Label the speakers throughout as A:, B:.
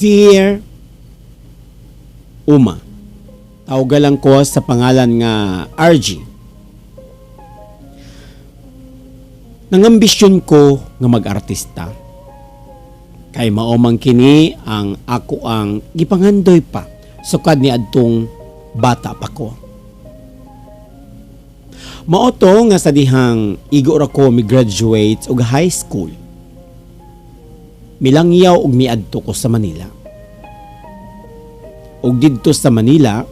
A: Dear Uma, tawagan ko sa pangalan nga RG. Nangambisyon ko nga mag-artista. Kay maomang kini ang ako ang gipangandoy pa sukad ni adtong bata pa ko. Maoto nga sa dihang igo ra ko mi-graduate og high school. Milangyaw og miadto ko sa Manila. Og didto sa Manila,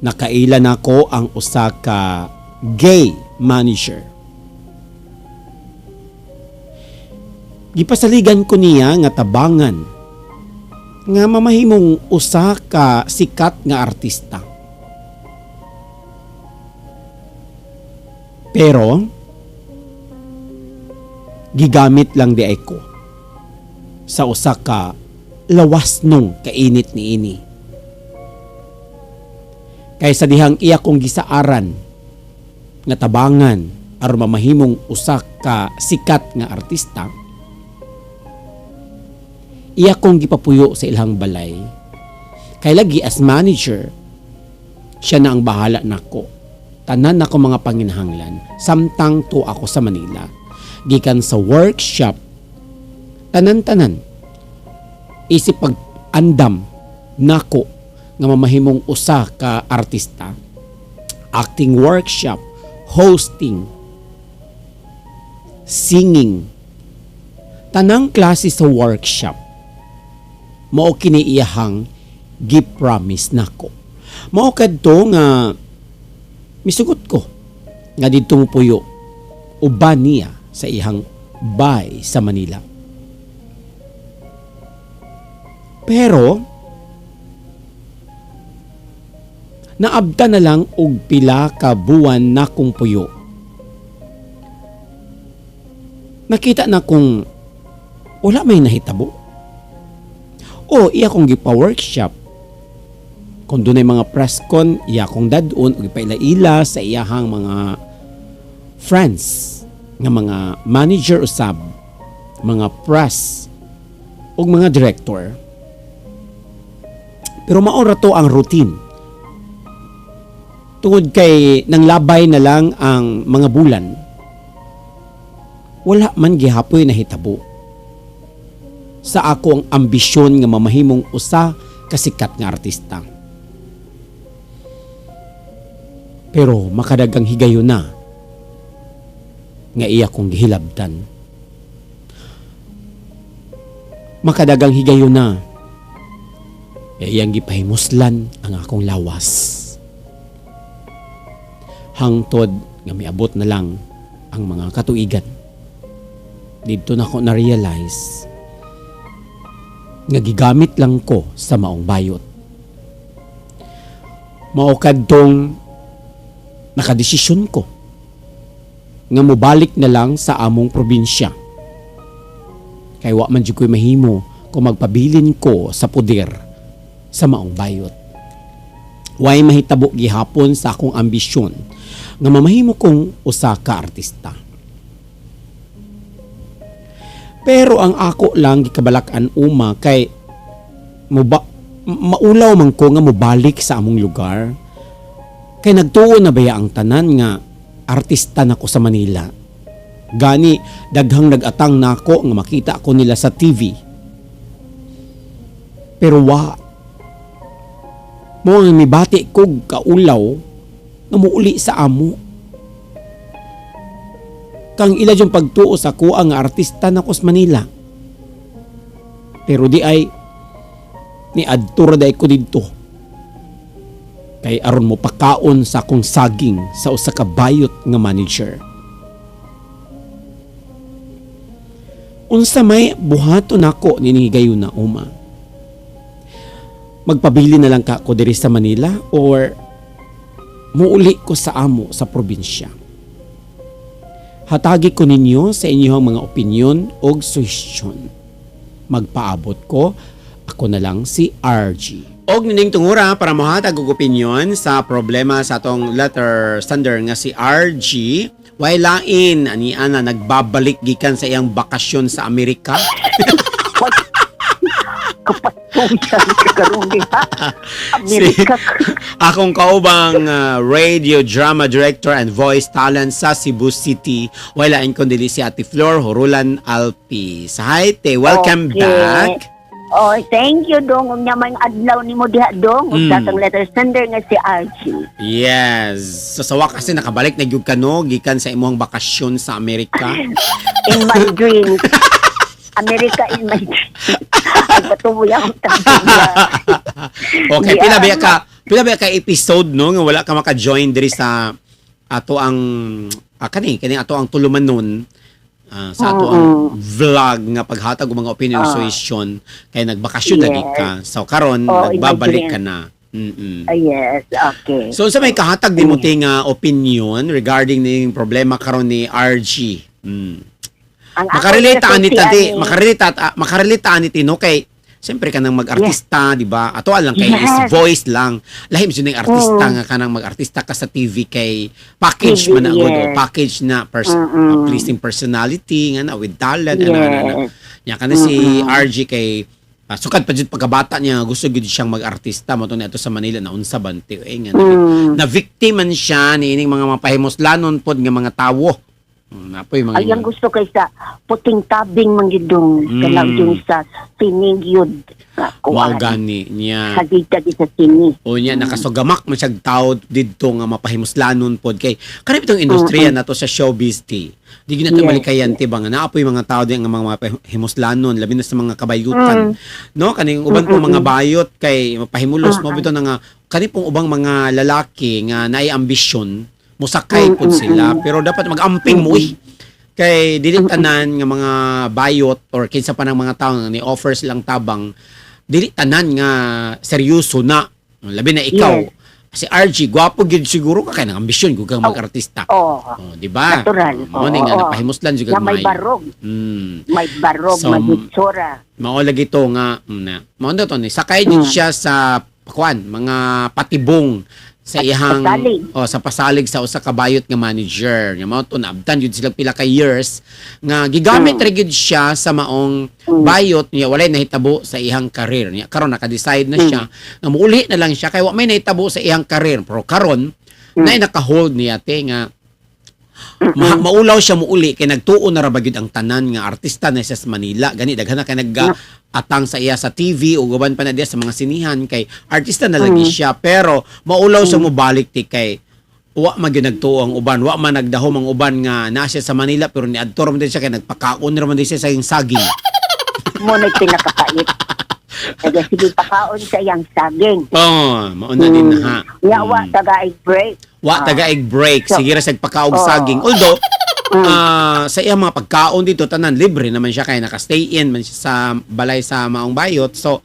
A: nakaila nako ang usa ka gay manager. Gipasaligan ko niya nga tabangan nga mamahimong usa ka sikat nga artista. Pero gigamit lang di ay ko sa usa ka lawas nung kainit ni ini. Kaysa dihang iya kong gisaaran nga tabangan aron mamahimong usa ka sikat nga artista, iya kong gipapuyo sa ilang balay. Kay lagi as manager, siya na ang bahala nako. Tanan ako mga panginahanglan, samtang to ako sa Manila. Gikan sa workshop, tanan-tanan, isip pag-andam nako nga mamahimong usa ka artista. Acting workshop, hosting, singing, tanang klase sa workshop, mao kini iyahang gi-promise nako. Mao kadto nga misugot ko nga didtong puyo uban niya sa ihang bay sa Manila. Pero naabda na lang og pila ka buwan na kong puyo. Nakita na kong wala may nahitabo. O iya kong gipa-workshop. Kung doon ay mga press con, iya kong dadun o ipaila-ila sa iyahang mga friends nga mga manager usab, mga press o mga director. Pero maora to ang routine. Tungod kay nanglabay na lang ang mga bulan, wala man gihapoy na hitabo sa ako ang ambisyon nga mamahimong usa kasikat nga artista. Pero makadagang higayon na nga iya kong gihilabtan. Makadagang higayon na iyang gipahimuslan ang akong lawas. Hangtod nga miabot na lang ang mga katuigan. Dito na ko na-realize nga gigamit lang ko sa maong bayot. Maokad tong nakadesisyon ko nga mobalik na lang sa among probinsya. Kay wa man jud ko'y mahimo kung magpabilin ko sa poder sa maong bayot. Way mahitabo gihapon sa akong ambisyon nga mamahimo kong usa ka artista. Pero ang ako lang gikabalak-an uma kay maulaw man ko nga mobalik sa among lugar. Kay nagtuon na baya ang tanan nga artista nako sa Manila. Gani daghang nagatang nako nga makita ko nila sa TV. Pero wa mo ang mibati kog kaulaw nga muuli sa amo. Kang ila yung pagtuo sa ko ang artista nako sa Manila. Pero di ay ni adtura day ko didto. Kay aron mo pakaon sa akong saging sa usa ka bayot nga manager. Unsa may buhaton nako nini gayon na uma. Magpabili na lang ka ko diri sa Manila or muuli ko sa amo sa probinsya. Hatagi ko ninyo sa inyong mga opinyon o suhestyon. Magpaabot ko, ako na lang si RG. Og nining tungura para mohatag og opinyon sa problema sa atong letter sender nga si RG. Way lain ani ana nagbabalik gikan sa iyang bakasyon sa Amerika.
B: kapatusan ka karon diha. Amerika.
A: Akong kaubang radio drama director and voice talent sa Cebu City. Wala in kundi si Ate Flor Horulan Alpis. Hi, te. Welcome
B: Okay.
A: back.
B: Oh, thank you dong. Ug naman adlaw nimo diha dong. Ug datang letter sender nga si Archie.
A: Yes. So, sa wakas kasi nakabalik na gyud ka no, gikan sa imong bakasyon sa Amerika.
B: In my dreams. America in my dreams. Ay, patuloy akong tagpila.
A: Okay,
B: Yeah.
A: pila ba ka episode no nga wala ka maka-join diri sa ato ang kani ato ang tuluman nun. Sa ato ang vlog nga paghatag og mga opinion association kay nagbakasyon lagi
B: Yes.
A: ka. So karon nagbabalik ka na.
B: Yes, okay.
A: So sa may kahatag di mo ting opinion regarding ning problema karon ni RG.
B: Ang
A: Makarelate
B: ako
A: ani
B: kasi
A: tadi,
B: ani-
A: makarelate ani tino kay siyempre kanang mag-artista, di ba? Ato lang kay is
B: Yes.
A: voice lang. Lahim sa ning artista nga kanang mag-artista ka sa TV kay package
B: TV,
A: man na good
B: yes.
A: o package na pleasing personality nga na with talent
B: Yes.
A: ana. Nya kana si RG kay sukad pa jud pagkabata niya gusto gyud siyang mag-artista mo to ato sa Manila na unsa bante nga na victim man siya ni ining mga mapahimuslanon pod nga mga tawo. Napoy mga
B: Ay, ang gusto kay sa puting tabing manggidong kalaw din sa sinig yun.
A: wow gani niya.
B: Sagita di sa sini.
A: O niya nakasugamak man siyang tao didto nga mapahimuslanon pod kay kanip itong industriya nato sa showbiz ti. Di gyud nato
B: Yes.
A: malikayan ti ba nga naapoy mga tao di nga mga mapahimuslanon labi na sa mga kabayutan. No kaning uban pong mga bayot kay mapahimulos mo bitaw na nga kani pong ubang mga lalaki nga naay ambisyon musakay pod sila pero dapat mag-amping mo kay dili tanan nga mga bayot or kinsa pa ng mga tao nga ni offers lang tabang dili tanan nga seryoso na labi na ikaw
B: Yes.
A: si RG gwapo gid siguro ka kay nang ambisyon gud kang mag-artista
B: Oh,
A: di ba
B: natural.
A: mo ni nga
B: Oo.
A: napahimuslan jud
B: na
A: kag
B: may barog. May barog,
A: So,
B: may hitsura.
A: mao lagi to nga mao na to ni sakay jud siya sa kuan mga patibong sa iyang
B: pasalig.
A: sa pasalig sa usa ka bayot nga manager nga mao to naabtan jud sila pila ka years nga gigamit ra gyud siya sa maong bayot niya walay nahitabo sa iyang career niya karon naka-decide na siya nga muuli na lang siya kay wa may nahitabo sa iyang career pero karon na naka-hold niya te nga maulaw siya muuli kay nagtuo na ra ba gyud ang tanan nga artista na siya sa Manila gani daghan na kay atang sa iya sa TV o guban pa na diya sa mga sinihan kay artista na lagi siya pero maulaw siya mo balik ti kay wa man gyud nagtuo ang uban wa man nagdahom ang uban nga na siya sa Manila pero niadto ra man din siya kay nagpakaon ra man din siya sa iyang saging.
B: Mo na pinakapait. Kaya sige pakaon sa iyang saging.
A: Mao na din na ha.
B: Yawa taga break.
A: Wa taga-egg break.
B: So-
A: Sige ra sa pagkaog saging. Although, sa iyang mga pagkaon dito, tanan, libre naman siya kaya naka-stay in man siya sa balay sa Maong Bayot. So,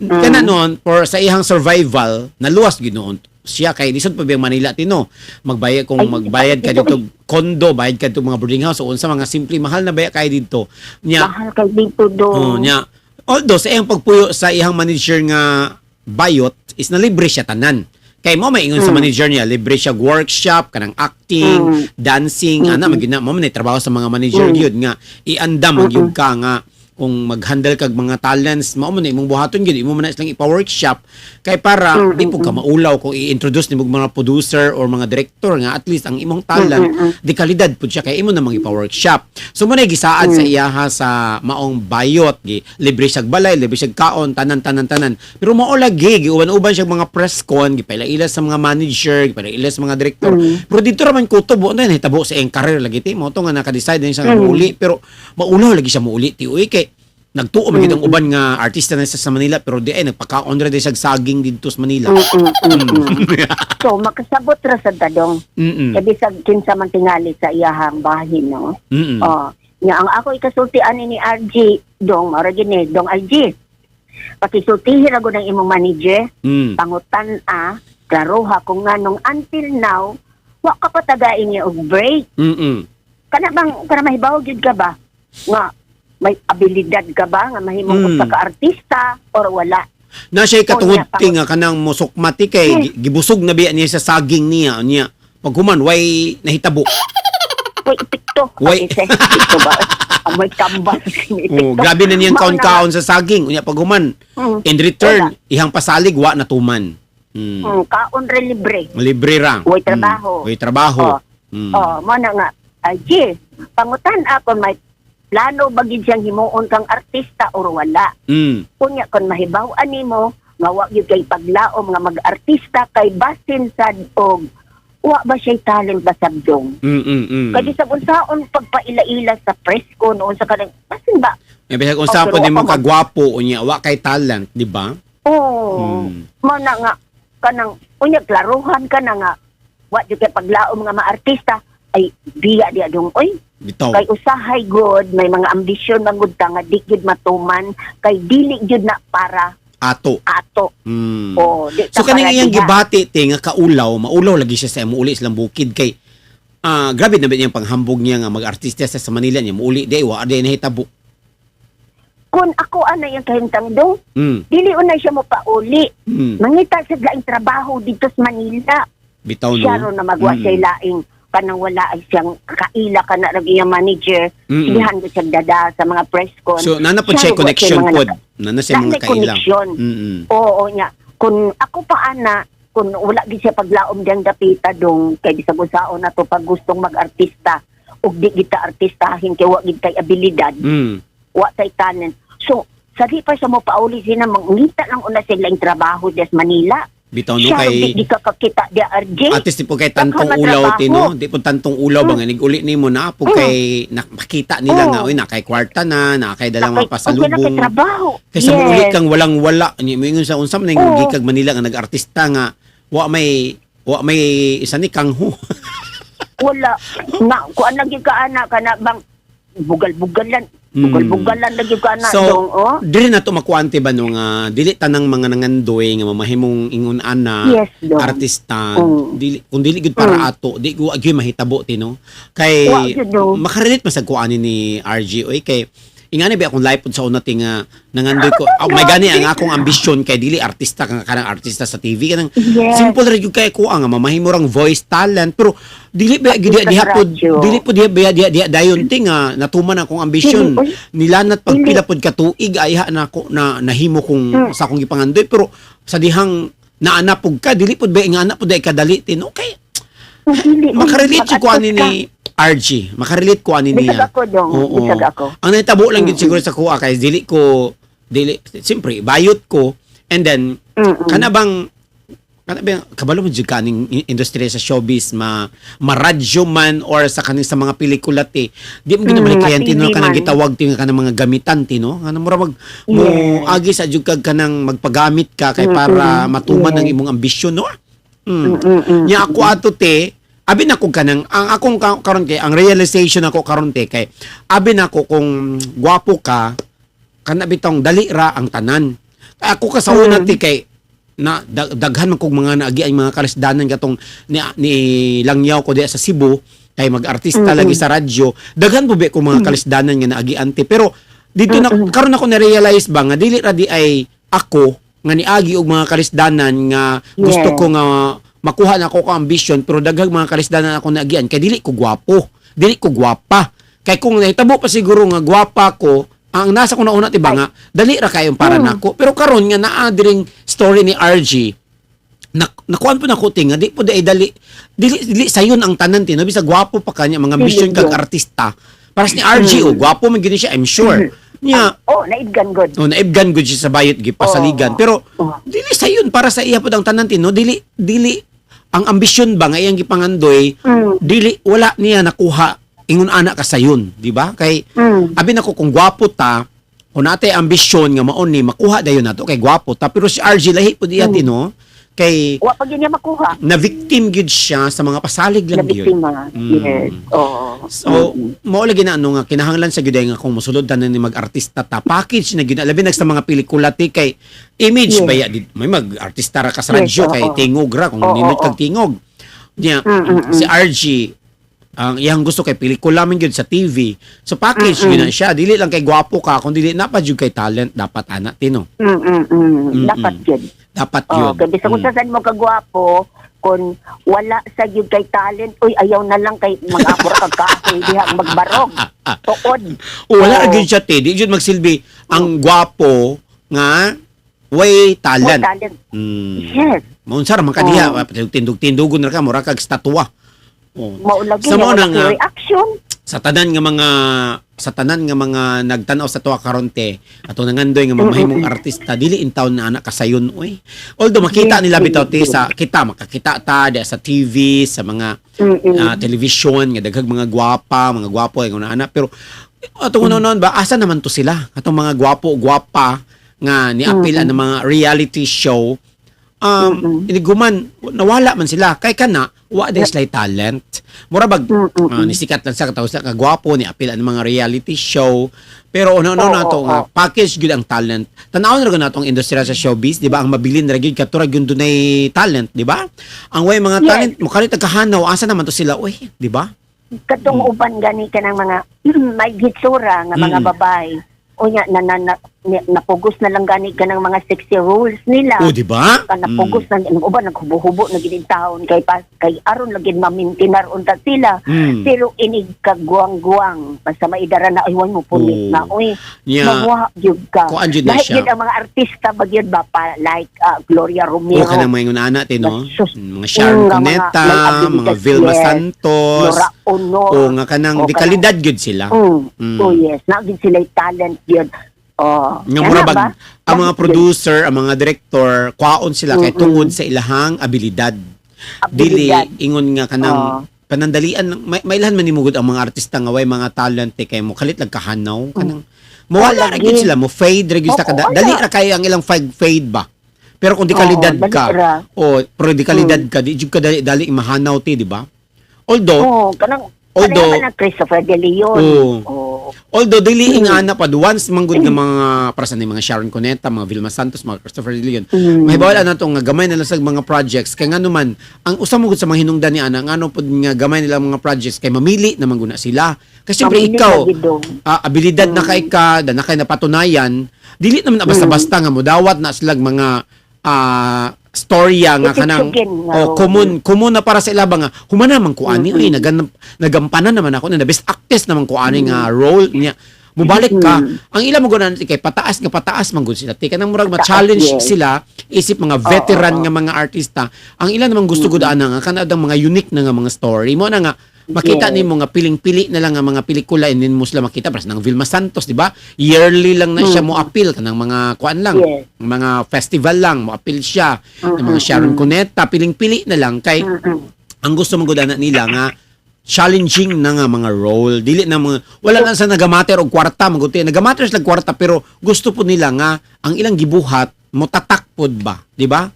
A: kana noon, for sa iyang survival, naluwas ginoon siya kay lisod pa biyang Manila tino. Magbayad kung magbayad ka dito kondo, bayad ka dito mga boarding house o unsa mga simple mahal na bayad kay dito. Nya,
B: Mahal kay dito do.
A: nya. Although sa iyang pagpuyo sa iyang manager nga Bayot is na libre siya tanan. Kay mo may ingon sa manager niya, libre siya workshop, kanang acting, dancing, ana magina mo man trabaho sa mga manager gyud nga iandam gyud ka nga kung mag-handle kag mga talents mao man imong buhaton gyud imo man na silang ipa-workshop kay para di po ka maulaw kung i-introduce nimo mga producer or mga director nga at least ang imong talent di kalidad pud siya kay imo namang ipa-workshop. So mo na gisaad sa iyaha sa Maong Bayot gi libre siya balay, libre siya kaon tanan. Pero mao lagi giuban-uban siya mga press con gipaila-ila sa mga manager, gipaila-ila sa mga director. Pero dito ra man kutob na hitabo sa iyang career lagi ti mo to nga naka-decide na siya nga muuli pero maulaw lagi siya muuli ti uy kay nagtuo man ang uban nga artista na sa Manila pero di ay nagpakaon ra di sa saging dito sa Manila.
B: So makasabot ra sa dadong. Kaya sa kinsa man tingali sa iyahang bahin no. Oh, nya ang ako ikasultian ni RG dong mara gini dong RG. Pakisultihi ra gud ang imong manager, pangutan klaro ha kung nganong until now wa ka pa tagain niya og break. Kana mahibaw gyud ka ba nga may abilidad ka ba nga mahimong usa ka artista or wala?
A: Na siya katungod nga kanang musukmati kay gibusog na biya niya sa saging niya pag human way nahitabo.
B: Uy, ipikto.
A: Uy.
B: Ito ba? Amoy kambal.
A: Grabe na niyang kaon-kaon sa saging. Unya paguman. In return, ihang pasalig, wa na tuman.
B: Kaon re libre.
A: Libre ra.
B: Uy, trabaho.
A: Uy, trabaho.
B: Mo na nga. Ay, pangutan ako may plano bagid siyang himuon kang artista or wala. Kunya kon mahibaw-an nimo nga wa gyud kay paglaom nga mag-artista kay basin sad og wa ba siya talent ba sabdong. Kadi sa unsaon pagpaila-ila sa presko noon sa kanang basin ba?
A: Bisag unsa po nimo kagwapo unya wa kay talent, di ba?
B: Oo. Mo na nga kanang unya klaruhan ka na nga wa gyud kay paglaom nga ma-artista ay biya dia dong oy.
A: Bitaw.
B: Kay usahay good may mga ambisyon man gud nga di gyud matuman kay dili gyud na para
A: ato.
B: Di
A: So kaning iyang gibati te nga kaulaw, maulaw lagi siya sa muuli silang bukid kay grabe na ba niyang panghambog niya nga mag-artista sa Manila niya muuli di wa di nahitabo.
B: Kung ako ana yung kahintang dong, dili unay siya mo pauli. Mangita sa laing trabaho dito sa Manila.
A: Bitaw no.
B: Siya ro na magwa siya laing kanang wala ay siyang kaila ka na lagi yung manager. Silihan ko siya dada sa mga press con.
A: So nana po siya connection pod. Nana siya mga kailang.
B: Oo nya. Kung ako pa ana, kung wala di siya paglaom diyang dapita dong kay bisag usaon na to pag gustong mag-artista ug di kita artistahin kay wa gid kay abilidad. Wa tay talent. So sa di pa siya mo pauli sina mangita lang una sila yung trabaho des Manila.
A: Bitaw no kay
B: di ka kakita di RJ.
A: At least di po kay tantong ulaw tino, di po tantong ulaw ba nga uli nimo na po kay nakita nila nga oy na kay kwarta na kay dalang mga pasalubong. Kaysa mo ulit kang walang-wala ni moingon sa unsa man ning gikag Manila nga nag-artista nga wa may isa ni kangho.
B: Wala na kuan lagi ka ana kana bang bugal-bugalan. Bugal-bugalan lagi ka na
A: dong. Dili na to makuante ba no nga dili tanang mga nangandoy nga mamahimong ingon ana artista. Kung dili gud para ato, di ko agyo mahitabo tino. Kay makarelate masag kuani ni RG oy kay ingani ba akong live pod sa una tinga nangandoy ko. May gani ang akong ambisyon kay dili artista kanang artista sa TV kanang simple ra gyud kay ko nga mamahimo rang voice talent pero dili ba gyud dili po dia dayon tinga natuman akong ambisyon nilanat pagpila pod ka tuig ayha na ako na nahimo kong sa akong gipangandoy pero sa dihang naana pug ka dili pod ba nga ana pod ay kadali tin okay makarelate ko ani ni RG, makarelate ko ani niya.
B: Bisag ako dong, bisag ako.
A: Ang natabo lang gid siguro sa kuha kay dili siyempre bayot ko and then kana bang kabalo mo jud kaning industriya sa showbiz maradyo man or sa kaning sa mga pelikula ti di mo ginabalikayan tino kanang gitawag ti kanang mga gamitan tino kanang mura mo agi sa jud kag kanang magpagamit ka kay para matuman ang imong ambisyon no. Nya ako ato te abi na ko kanang ang akong karon kay ang realization ako karon te kay abi na ko kung gwapo ka kana bitong dali ra ang tanan kay ako ka sa una te kay na daghan man kog mga naagi ang mga karisdanan katong ni Langyaw ko diya sa Cebu kay mag-artista lagi sa radyo daghan po be ko mga karisdanan nga naagi ante pero dito na karon ako na realize ba nga dili ra di ay ako nga niagi og mga karisdanan nga gusto ko nga makuha na ako ka ambisyon pero daghang mga karisdanan ako naagian kay dili ko gwapo dili ko gwapa kay kung nahitabo pa siguro nga gwapa ko ang nasa ko na una tiba nga dali ra kayo para nako pero karon nga naa diring story ni RG nakuan po nako tinga di po dili sayon ang tanan tino bisag gwapo pa kanya mga ambisyon kag artista para ni RG gwapo man gid siya I'm sure niya naibgan gud siya sa bayot gipasaligan pero dili sayon para sa iya pod ang tanan tino dili ang ambisyon ba nga iyang gipangandoy dili wala niya nakuha ingon ana ka sayon di ba kay abi nako kung gwapo ta kung natay ambisyon nga maon ni makuha dayon nato kay gwapo ta pero si RG lahi pud iya tino kay
B: wa pag niya makuha
A: na victim gid siya sa mga pasalig lang gyud
B: yes
A: so mao lagi na ano nga kinahanglan sa gyud nga kung mosulod tanan ni mag-artista ta package na gyud labi na sa mga pelikula ti kay image ba ya may mag-artista ra ka sa radyo kay tingog ra kung ninot kag tingog niya si RG ang iyang gusto kay pelikula man gyud sa TV so package gyud na siya dili lang kay gwapo ka kun dili na pa jud kay talent dapat ana tino
B: dapat gyud
A: dapat yun.
B: Kaya sa kung saan mo kagwapo, kung wala sa yun kay talent, uy, ayaw na lang kay mga apura kagkahoy dihang magbarog. Tuod.
A: Wala gyud siya te, di jud magsilbi ang gwapo nga way talent.
B: Talent.
A: Mm.
B: Yes.
A: Maunsa ra man kadiha, tindog-tindugon ra ka mura kag estatwa. Oh.
B: Maulagi
A: Sa mo
B: na
A: na nga,
B: reaction.
A: sa tanan nga mga nagtan-aw sa tuwa karonte ato nangandoy nga mamahimong artista dili in town na anak kasayon oy. Although makita nila bitaw ti sa makakita ta sa TV, sa mga television nga daghang mga gwapo nga anak, pero atong noon ba asa naman to sila atong mga gwapa nga niapil ang mga reality show. Iniguman nawala man sila kay kana wa day sila talent mura bag nisikat lang sa kataw sa kagwapo ni apil ang mga reality show, pero na to nga package gyud ang talent. Tan-aw ra natong industriya sa showbiz, di ba, ang mabilin ra gyud katura gyud dunay talent, di ba, ang way mga talent mo kalit kahanaw asa naman to sila oy, di ba,
B: Katong uban gani kanang mga may gitsura nga mga babae unya napugos na lang gani kanang mga sexy rules nila.
A: di ba,
B: Napugos na uban naghubo-hubo na gid taon kay aron lagid mamintinar unta sila. Pero inig kagguang-guang basta maidara na ay mo punit na oy. Mawa gyud ka. Dahil gyud ang mga artista bagyod ba pa like Gloria Romero.
A: Kanang mga ana no, mga Sharon Cuneta, mga Vilma Santos. Nga kanang di kalidad gyud sila.
B: Oh yes, na gyud sila talent gyud.
A: Nga murabag ang mga producer, ang mga director, kwaon sila kay tungod sa ilahang abilidad. Dili ingon nga kanang panandalian may ilhan man nimugod ang mga artista nga way mga talent kay mo kalit lang kahanaw kanang mawala ra gyud sila, mo fade ra gyud sa dali ra kay ang ilang fade ba. Pero kung di kalidad ka pero di kalidad ka di jud ka dali mahanaw ti, di ba? Although
B: Christopher De Leon.
A: Although dili ingana pa once manggod nga mga prasan ni mga Sharon Cuneta, mga Vilma Santos, mga Christopher De Leon. May bawal na to nga gamay nila sa mga projects kay ngano man ang usa mo gud sa mga hinungdan ni ana ngano pud nga gamay nila mga projects kay mamili naman guna sila. Kasi syempre ikaw abilidad na kay ka, na kay napatunayan, dili naman na basta-basta nga modawat na sila mga storya nga kanang common na para sa ilaba nga humana man ko ani oy nagampanan naman ako na best actress naman ko ani nga role niya mubalik ka ang ila mo gunan kay pataas man gud sila ti kanang murag ma-challenge sila isip mga veteran nga mga artista ang ila namang gusto gud ana nga kanadang mga unique na nga mga story mo na nga makita nimo nga piling-pili na lang nga mga pelikula inin mo sila makita pras nang Vilma Santos, di ba? Yearly lang na siya mo appeal kanang mga kuan lang, mga festival lang mo appeal siya. Ng mga Sharon Cuneta, piling-pili na lang kay ang gusto mong gudana nila nga challenging na nga mga role. Dili na mga wala na sa nagamater og kwarta, maguti. Nagamater sila kwarta pero gusto po nila nga ang ilang gibuhat mo tatak pod ba, di ba?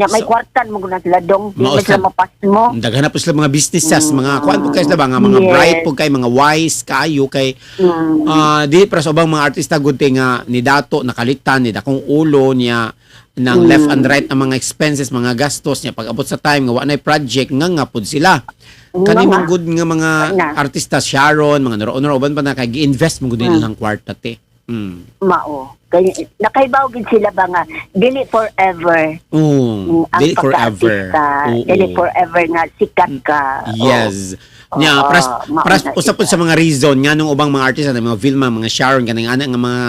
B: May kwartan mo guna sila dong di sila mapas mo.
A: Daghan na po sila mga businesses, mga kuan po kay sila ba nga mga bright po kay mga wise kayo kay di para sa ubang mga artista gud nga ni dato nakalitan ni dakong ulo niya nang left and right ang mga expenses, mga gastos niya pag abot sa time nga wa nay project nga pud sila. Kani man gud nga mga artista Sharon, mga naro uban pa na kay gi-invest mo gud nilang kwarta te.
B: Mao. Nakaibaw gid sila ba nga dili forever.
A: Dili forever.
B: Dili forever nga sikat ka.
A: Yes. Nya pras usap sa mga reason nga nung ubang mga artista mga Vilma, mga Sharon kaning ana nga mga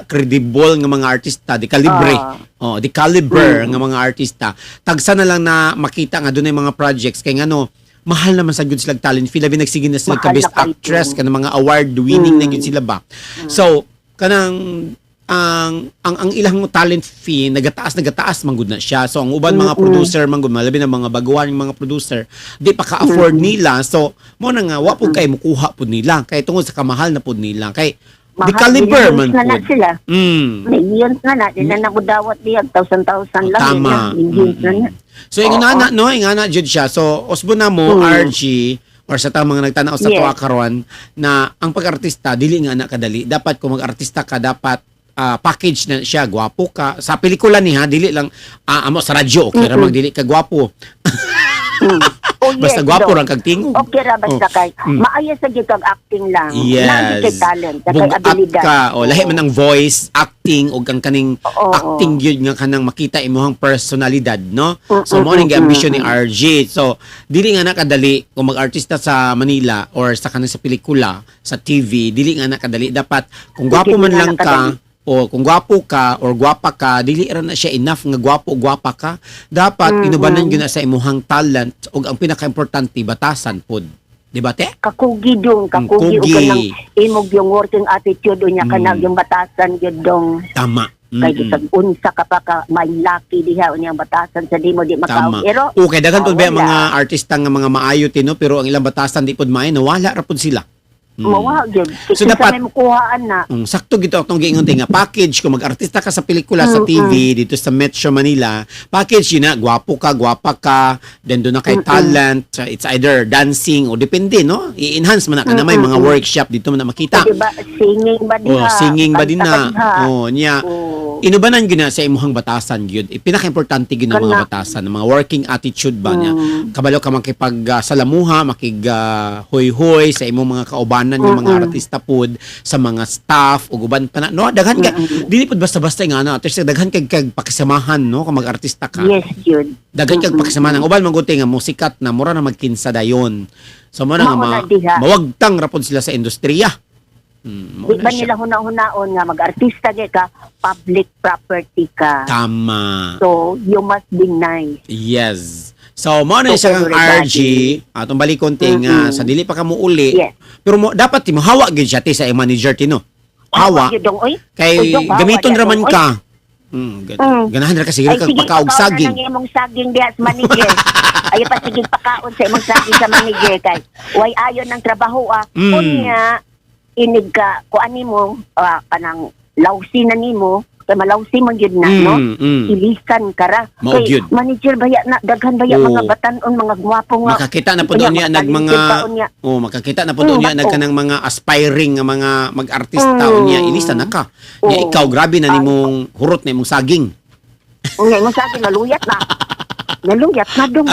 A: credible nga mga artista, di calibre. Di caliber nga mga artista. Tagsa na lang na makita nga dunay mga projects kay ngano mahal naman sa good sila talent fee labi nagsige na sila ka best actress kanang mga award winning na gyud sila ba. So kanang ang ilang talent fee nagataas man gud na siya. So ang uban mga producer man gud labi na mga baguhan ng mga producer di pa ka-afford nila. So mo na nga wa pud kay mukuha pud nila kay tungod sa kamahal na pud nila kay di caliber man
B: na sila. Millions na nila na gudawat diya 1,000 lang.
A: Tama.
B: Millions na.
A: So ingana jud siya. So usbo na mo RG or sa tamang nagtanaw sa tuwa karon na ang pag-artista dili nga na kadali. Dapat kung mag-artista ka dapat package na siya, gwapo ka. Sa pelikula ni ha dili lang amo sa radyo okay ra dili ka gwapo.
B: Oh,
A: Basta
B: yes,
A: gwapo
B: Dong.
A: lang kag tingog.
B: Okay ra basta kay maayos sa gyud kag acting lang. Nandi kay talent, sa kay
A: Bugat
B: abilidad.
A: ka. O, lahi man ang voice, acting, o kang kaning
B: Oo.
A: acting yun nga kanang makita imuhang personalidad, no? So, mo ning
B: mm,
A: ambition ni RG. So, dili nga nakadali kung mag-artista sa Manila or sa kanang sa pelikula, sa TV, dili nga nakadali. Dapat, kung gwapo man
B: Dili nga
A: lang ka,
B: nakadali.
A: o kung gwapo ka or gwapa ka, dili ra na siya enough nga gwapo o gwapa ka. Dapat inubanan gyud na sa imuhang talent ug ang pinaka-importante batasan pod. Di ba te?
B: Kakugi dong, kakugi ug
A: Kugi.
B: kanang imog yung working attitude unya kanang yung batasan gyud dong.
A: Tama.
B: Kay gisag unsa ka pa ka may lucky diha unya batasan sa dimo di
A: Tama.
B: makaog. Pero
A: Okay, daghan pod ba ang
B: wala.
A: mga artista nga mga maayo tino pero ang ilang batasan di pod maayo nawala ra pod sila.
B: Mawa gyud.
A: So,
B: So
A: dapat-
B: dapat may mukuhaan na.
A: Sakto gito atong giingon nga package kung mag-artista ka sa pelikula sa TV dito sa Metro Manila, package yun na gwapo ka, gwapa ka, then doon na kay talent, it's either dancing o depende no. I-enhance man na ka na may mga workshop dito man na makita.
B: Di ba singing ba diha?
A: Oh, singing ba din
B: Kanta
A: na?
B: ka diha?
A: Oh, niya.
B: Oh.
A: Inubanan gina sa imuhang batasan gyud. Pinaka-importante gyud ng mga
B: Kana.
A: batasan, ng mga working attitude ba niya. Kabalo ka makipag salamuha, makig hoy-hoy sa imong mga kaubanan ng mga artista pod, sa mga staff ug uban pa na. No, daghan ka. Dili pod basta-basta nga na. Terus daghan kag pakisamahan no kung mag-artista ka.
B: Yes, yun.
A: Daghan kag pakisamahan. Ang uban maguti nga musikat na mura na magkinsa dayon. So mo na nga
B: Mao na diha.
A: mawagtang ra pod sila sa industriya. Mao
B: Di
A: na
B: ba
A: siya.
B: nila huna-hunaon nga mag-artista ka, public property ka.
A: Tama.
B: So, you must be nice.
A: Yes. So, mo na
B: So,
A: siya ng
B: everybody.
A: RG, atong balikon nga sa dili pa ka mo uli.
B: Yes.
A: Pero dapat mo hawa gid siya ti sa iyong manager tino. Hawa
B: Yun dong, oy.
A: kay
B: Oy, dong, hawa
A: gamiton
B: siya,
A: ra man
B: dong, oy.
A: ka. Ganahan ra ka siguro kag pakaog saging.
B: Ay, sige, imong saging diha sa manager. Ay, pa sige pakaon sa imong saging sa manager kay way ayon ng trabaho Unya, inig ka, kuan nimo, kanang lawsi na nimo, kay malawsi man gyud na, no? Ilisan ka ra.
A: Mao
B: Kay
A: gyud.
B: manager baya na, daghan baya
A: Oo.
B: mga batanon, mga gwapo nga.
A: Makakita na po
B: Unya,
A: doon niya nag
B: talented
A: mga
B: pa unya.
A: makakita na po doon niya nag kanang mga aspiring nga mga mag-artista unya ilista na ka. Nya
B: Oo.
A: ikaw grabe na nimong hurot na imong saging.
B: Unya, imong saging naluyat na. Naluyat na dong.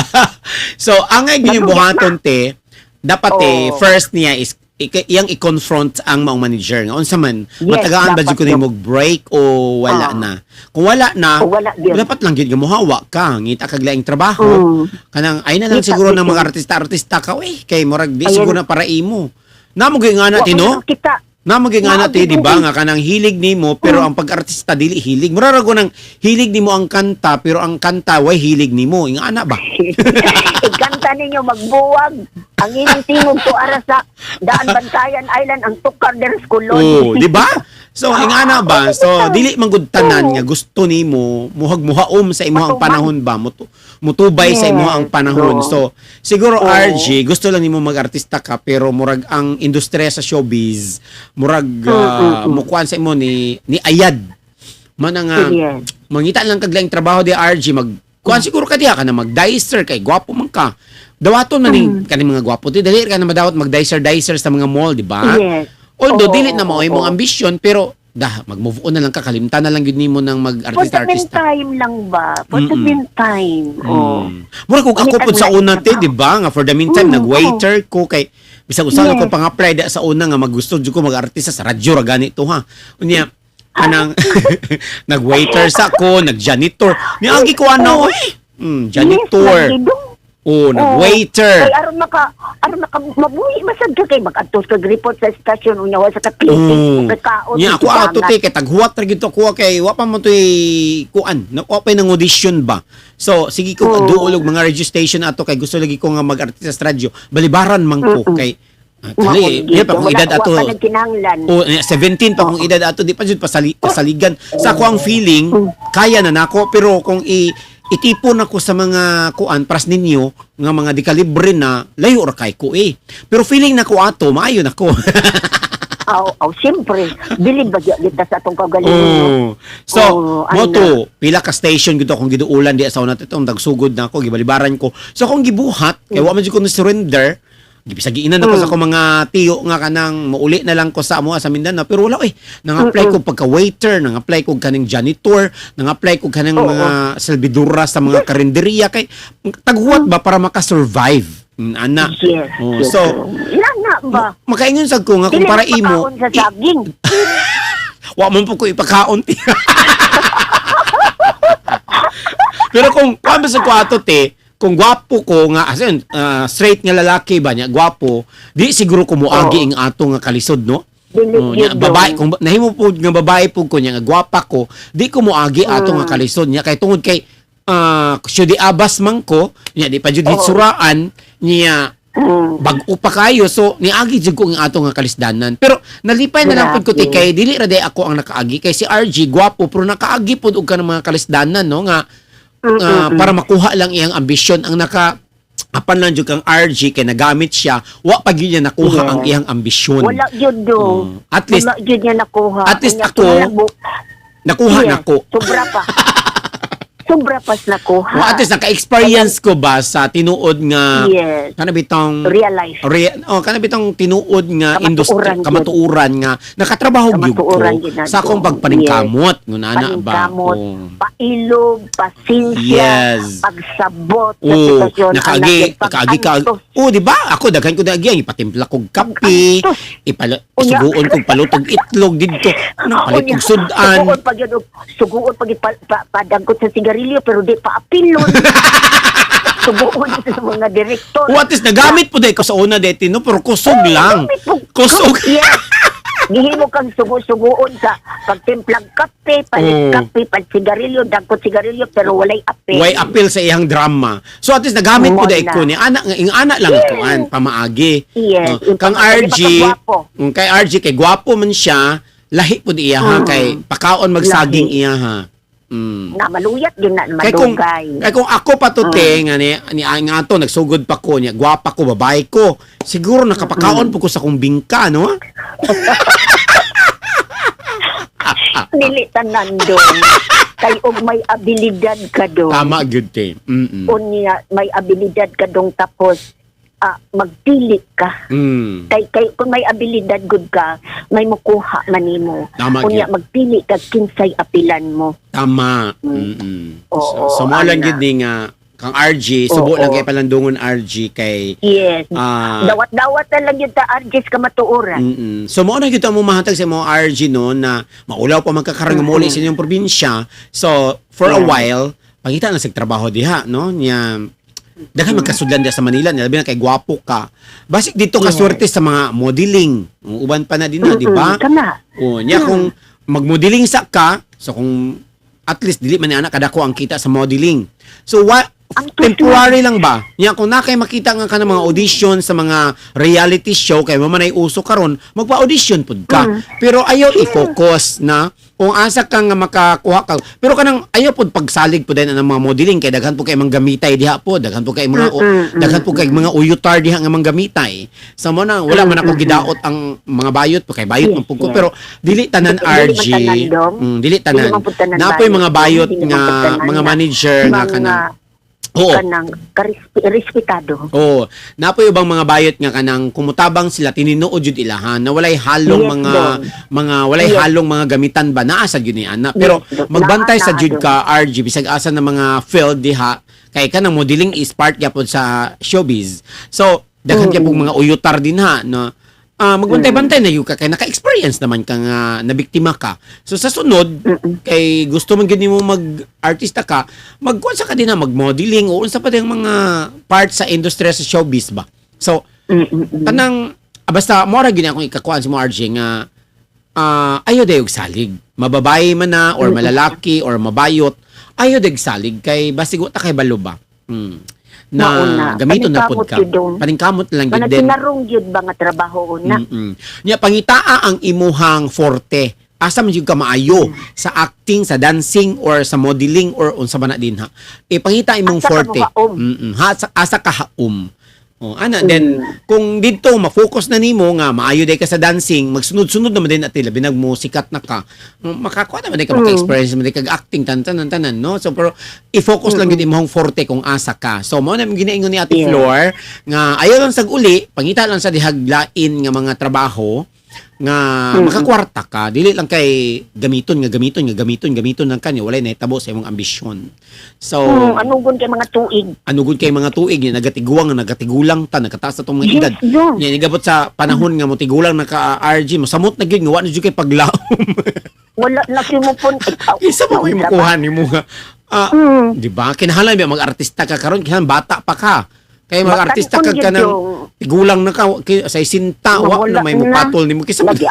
A: So, ang ay yung buhaton te, dapat
B: Oo.
A: first niya is iyang i-confront ang maong manager. Nga unsa man,
B: Yes,
A: matagaan ba
B: dapat
A: jud ko nimo break o wala na? Kung wala na,
B: O wala gyud.
A: dapat lang gyud nga mohawa ka, ngita kag laing trabaho. Kanang ay na lang
B: Kita,
A: siguro ng
B: kita.
A: mga artista ka, kay murag di
B: Ayan.
A: siguro na para imo. Namo gyud nga na
B: Wa
A: tino.
B: man kita.
A: Namo gyud nga na
B: Grabe,
A: di ba
B: grabe.
A: nga kanang hilig nimo pero ang pag-artista dili hilig. Mura ra ko nang hilig nimo ang kanta pero ang kanta way hilig nimo. Inga ana ba?
B: Ikanta ninyo magbuwag. Ang inyong tingog to ara sa Daan Bantayan Island, ang tukar der skulon.
A: Oh, di ba? So, ingana ba? So, dili man gud tanan nga gusto nimo muhag-muhaom sa imong
B: Matuman.
A: panahon ba? Mutubay sa
B: Yes.
A: imong panahon. So, siguro RG, gusto lang nimo mag-artista ka pero murag ang industriya sa showbiz, murag mukuan sa imo ni Ayad. Man nga
B: Yes.
A: mangita lang kag laing trabaho di RG kuan siguro ka diha ka na mag-dicer kay gwapo man ka. Dawaton man ning kaning mga gwapo ti dali ka na madawat mag-dicer sa mga mall, di ba?
B: Yes.
A: Although
B: Oo,
A: dili na mao
B: oo,
A: imong
B: oo.
A: ambisyon pero mag-move on na lang ka kalimtan na lang gid nimo ng
B: For the
A: mag-artista.
B: meantime lang ba? For the meantime. Oh.
A: Mura kung ako
B: Ulit
A: pud
B: ang
A: sa una
B: lain
A: te,
B: trabaho.
A: di ba? Nga for the meantime nag-waiter ko kay bisag usahay
B: Yes.
A: ko pang-apply da sa una nga maggusto jud ko mag-artista sa radyo ra ganito ha. Unya kanang nag-waiter sa ko, nag-janitor. Ni ang gikuan na oy. Janitor.
B: Yes, nagidong.
A: Oh, nag-waiter.
B: Kay aron maka mabuhi masad ka kay mag-adtos kag report sa stasyon unya wa sa
A: Oh.
B: kapitik kaon.
A: Nya ako ato te kay taghuwat ra gid to ko kay wa pa mo toy kuan. Wa pa nang audition ba. So sige ko duolog mga radio station ato kay gusto lagi ko nga mag-artista sa radyo. Balibaran man ko kay kali di pa kung edad ato.
B: Wala nagkinahanglan.
A: O 17 pa kung edad ato di pa jud pasaligan. Sa ako ang feeling kaya na nako pero kung itipon ako sa mga kuan pras ninyo nga mga dekalibre na layo ra kay ko Pero feeling nako ato maayo nako.
B: Siyempre. Bilib ba kita sa atong kagalingon.
A: So, mo
B: ano
A: to, pila ka station gito akong giduulan di asaw natin itong dagsugod na ako, gibalibaran ko. So, akong gibuhat, kaya wa man jud ko na surrender, gibisagiinan ako sa ko mga tiyo nga kanang mauli na lang ko sa amo sa Mindanao, pero wala nang-apply ko pagka-waiter, nang-apply ko kaning janitor, nang-apply ko kaning mga servidora sa mga karinderiya kay taghuwat ba para maka-survive. Ana.
B: Yes.
A: So,
B: Lana ba?
A: makaingon sad ko nga kung para imo
B: sa saging.
A: wa man po ko ipakaon ti. Pero kung kamo sa kwarto te, kung gwapo ko nga as in, straight nga lalaki ba niya gwapo, di siguro ko moagi ang ato nga kalisod no. Nya babae kung nahimo po nga babae po ko nya nga gwapa ko, di ko moagi ato nga kalisod niya kay tungod kay syudi abas man ko nya di pa jud suraan niya bag-o pa kayo so niagi jud ko ang ato nga kalisdanan pero nalipay na lang pud ko ti kay dili ra day ako ang nakaagi kay si RG gwapo pero nakaagi pud og kanang mga kalisdanan no nga para makuha lang iyang ambisyon ang apan lang jud kang RG kay nagamit siya wa pa gyud niya nakuha ang iyang ambisyon
B: Wala gyud do.
A: at least
B: Wala gyud niya nakuha.
A: at least
B: Kanya
A: ako nakuha
B: yes,
A: nako
B: Sobra pa. Sobra pas nakuha.
A: at least naka-experience ko ba sa tinuod nga
B: Yes.
A: kana bitong
B: Realize.
A: kana bitong tinuod nga
B: Kamatuoran
A: industry
B: yun.
A: kamatuoran nga nakatrabaho gyud ko
B: Kamatuoran yun na
A: sa akong
B: doon.
A: pagpaningkamot ngunana ba
B: Paningkamot,
A: oh.
B: pailog, pasensya,
A: Yes.
B: pagsabot sa
A: Oh,
B: sitwasyon.
A: nakaagi ka. Oh, di ba? Ako daghan ko dagi ipatimpla kog kape, isuguon kog palutog itlog didto. Palit kog sudan.
B: Suguon pag padagkot sa sigarilyo pero di pa apilon. Suguon sa mga direktor.
A: What is nagamit po dai ko sa una deti no pero kusog lang. Kusog.
B: Yes. Gihimo kang sugo-sugoon sa pagtimplang kape, palit kape, sigarilyo, dagkot sigarilyo, pero walay apil.
A: Way appeal sa iyang drama. So at least nagamit po dai ko ni anak ing anak lang kuan pamaagi.
B: Yes.
A: Kang RG, kay RG kay gwapo man siya, lahi po di iya ha kay pakaon magsaging iya ha.
B: Na maluyat din na
A: Kay
B: madugay.
A: kung ako pa to te nga ni nga to nagsugod pa ko niya gwapa ko babae ko siguro nakapakaon po ko sa kong bingka no.
B: Dili tanan doon. Kay og may abilidad ka doon.
A: Tama gyud te.
B: Unya may abilidad ka dong tapos magpili ka. Kay kung may abilidad good ka, may mukuha manimo.
A: Tama
B: Unya
A: gyud.
B: magpili ka kinsay apilan mo.
A: Tama.
B: Oo,
A: So mo lang
B: ana.
A: gyud ni nga kang RG subo lang kay palandungon RG kay
B: Yes. Dawat-dawat na lang yun ta Argis ka matuoran.
A: So mo na gyud mo mahatag sa mga RG no na maulaw pa magkakarang muli sa inyong probinsya. So for a while pangita na sa trabaho diha no niya daghan magkasudlan diha sa Manila labi na kay gwapo ka. Basic dito ka swerte sa mga modeling. Uban pa na din na, di ba?
B: Kana.
A: O nya kung magmodeling sa ka, so kung at least dili man ni anak kadako ang kita sa modeling. So what temporary lang ba? Nya kung nakay makita nga ka ng mga audition sa mga reality show kay mamanay uso karon, magpa-audition pud ka. Pero ayaw i-focus na kung asa ka nga makakuha ka. Pero kanang ayaw pud pagsalig pud din ang mga modeling kay daghan po kay mga gamitay diha po, daghan po kay mga daghan po kay mga uyutar diha nga mga gamitay. Sa mo na wala man ako gidaot ang mga bayot po kay bayot man pud ko pero dili tanan RG. Dili tanan. Napoy mga bayot nga mga manager nga kanang
B: kanang respetado.
A: Oo. Napoy ubang mga bayot nga kanang kumutabang sila tininuod jud ilahan na walay halong walay halong mga gamitan ba naa sa gyud ni ana. Pero magbantay sa jud ka RG bisag asa na mga field diha kay kanang modeling is part gyapon sa showbiz. So daghan gyapon mga uyutar din ha na magbantay-bantay na yung kay naka-experience naman ka nga nabiktima ka. So sa sunod, kay gusto man gid mo mag-artista ka, magkuan sa ka din na mag-modeling o unsa pa din mga part sa industriya sa showbiz ba. So kanang basta mo ra gid akong ikakuan si mo RJ nga ayo dayog salig. Mababae man na or malalaki or mabayot, ayo dayog salig kay basig ta kay balo ba. Na gamiton na pod ka. Paningkamot lang gid din.
B: Manarong gyud ba nga trabaho una?
A: Nya pangitaa ang imuhang forte. Asa man jud ka maayo sa acting, sa dancing or sa modeling or unsa man na din ha. Pangita imong
B: Asa ka
A: forte.
B: mo
A: Asa ka haom. Then kung dito ma-focus na nimo nga maayo day ka sa dancing, magsunod-sunod naman din at labi nag mo sikat na ka. Makakuha naman day ka maka-experience naman day kag acting tanan no. So pero i-focus lang gid imong forte kung asa ka. So mao na ginaingon ni Ate Flor nga ayaw lang sag uli, pangita lang sa dihaglain nga mga trabaho nga makakwarta ka, dili lang kay gamiton lang kanyo, walay nahitabo sa imong ambisyon. So
B: anugon kay mga tuig
A: nga nagatigulang ta nakataas na tong mga edad. Yan igabot sa panahon nga mo tigulang naka RG mo samot na gyud nga wa na jud kay paglaom.
B: Wala laki mo pon
A: isa pa may makuha nimo nga. Di ba? Kinahanglan ba mag-artista ka karon, kinahanglan bata pa ka. Kaya mga artista ka ng tigulang na ka sa isinta, wa na may mupatol ni mo kisa
B: lagi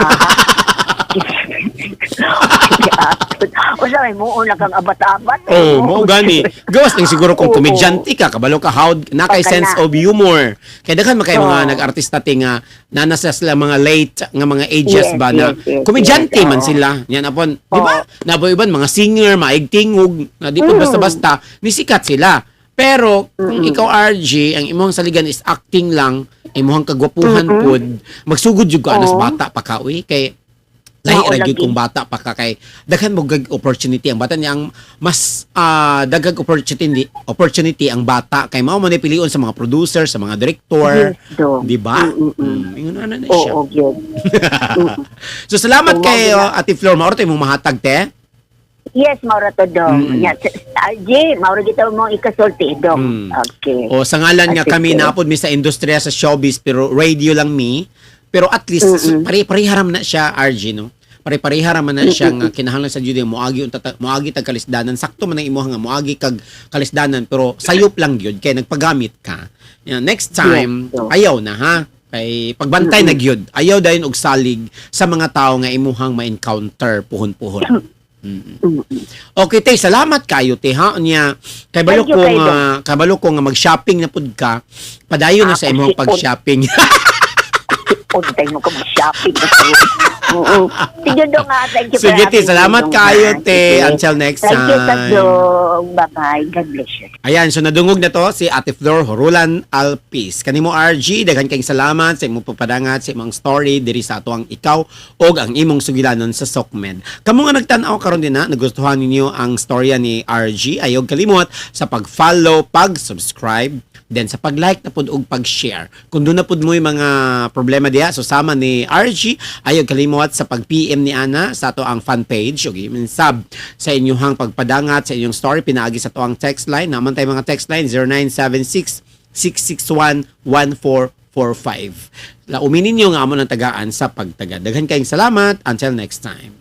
B: Usa may muon lang kang abat-abat.
A: Mao gani. Gawas lang siguro kung komedyante ka, kabalo ka how na kay sense of humor. Kaya daghan makay mga nag-artista nga nanasa sila mga late nga mga ages ba na komedyante man sila. Yan apon, di ba? Naboy-iban mga singer, maigtingog, na di po basta-basta nisikat sila. Pero kung ikaw RG, ang imong saligan is acting lang, imong kagwapuhan pod, magsugod jud ka anas bata pa ka kay lahi ra gyud kung bata pa ka kay daghan mo gag opportunity ang bata niya ang mas dagag opportunity ang bata kay mao man pilion sa mga producer, sa mga director, di ba? Ingon na siya. So salamat kay Ate Flor, maorto imong mahatag te.
B: Yes, maura to dong. RJ, maura kita mo ikasulti dong. Okay.
A: O sa ngalan nga kami napod mi sa industriya sa showbiz pero radio lang mi. Pero at least pare-pareharam na siya RJ no. Pare-pareharam na siya nga kinahanglan sa jud moagi tag kalisdanan. Sakto man ang imo nga moagi kag kalisdanan pero sayop lang gyud kay nagpagamit ka. Next time ayaw na ha. Kay pagbantay na gyud. Ayaw dayon og salig sa mga tawo nga imuhang ma-encounter puhon-puhon. Okay, te, salamat kayo, te, ha? Nya, kabalo ko nga mag-shopping na pud ka, padayon na sa imong pag-shopping.
B: Untay mo ka mag-shopping. Sige do nga, thank you.
A: Sige, te, salamat kayo, te. Until next time.
B: Thank you, Tadong. Bye-bye. God bless you.
A: Ayan, so nadungog na to si Ate Flor Horulan Alpis. Kanimo RG, daghan kayong salamat sa imong pagpadangat sa imong story diri sa ato ang ikaw og ang imong sugilanon sa SOCMED. Kamo nga nagtan-aw karon din na nagustuhan ninyo ang storya ni RG, ayog kalimot sa pag-follow, pag-subscribe, then sa pag-like na pud og pag-share. Kung doon na pud mo yung mga problema diha so sama ni RG, ayog kalimot sa pag-PM ni Ana sa ato ang fan page og sub sa inyong pagpadangat sa inyong story pinaagi sa ato ang text line. Naman tayo mga text line 0976-661-1445. Uminin nyo nga amo ng tagaan sa pagtagad. Daghan kayong salamat. Until next time.